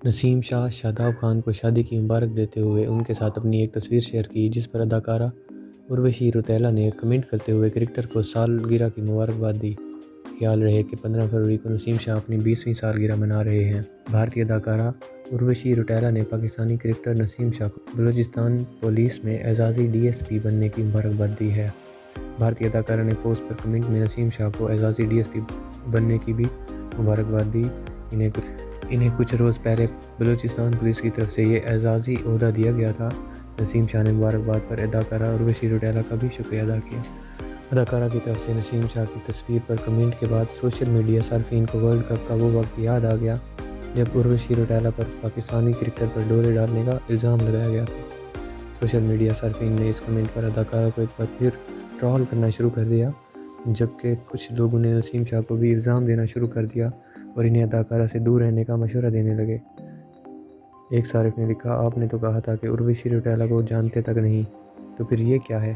نسیم شاہ شاداب خان کو شادی کی مبارک دیتے ہوئے ان کے ساتھ اپنی ایک تصویر شیئر کی، جس پر اداکارہ اروشی روتیلا نے کمنٹ کرتے ہوئے کرکٹر کو سالگرہ کی مبارکباد دی۔ خیال رہے کہ 15 فروری کو نسیم شاہ اپنی 20ویں سالگرہ منا رہے ہیں۔ بھارتی اداکارہ اروشی روتیلا نے پاکستانی کرکٹر نسیم شاہ کو بلوچستان پولیس میں اعزازی DSP بننے کی مبارکباد دی ہے۔ بھارتی اداکارہ نے پوسٹ پر کمنٹ میں نسیم شاہ کو اعزازی DSP بننے کی بھی مبارکباد دی۔ انہیں کچھ روز پہلے بلوچستان پولیس کی طرف سے یہ اعزازی عہدہ دیا گیا تھا۔ نسیم شاہ نے مبارکباد پر اداکارہ اروشی روتیلا کا بھی شکریہ ادا کیا۔ اداکارہ کی طرف سے نسیم شاہ کی تصویر پر کمنٹ کے بعد سوشل میڈیا صارفین کو ورلڈ کپ کا وہ وقت یاد آ گیا جب اروشی روتیلا پر پاکستانی کرکٹر پر ڈورے ڈالنے کا الزام لگایا گیا تھا۔ سوشل میڈیا صارفین نے اس کمنٹ پر اداکارہ کو ایک بار پھر ٹرول کرنا شروع کر دیا، جبکہ کچھ لوگوں نے نسیم شاہ کو بھی الزام دینا شروع کر دیا اور انہیں اداکارہ سے دور رہنے کا مشورہ دینے لگے۔ ایک صارف نے لکھا، آپ نے تو کہا تھا کہ اروشی روتیلا کو جانتے تک نہیں، تو پھر یہ کیا ہے؟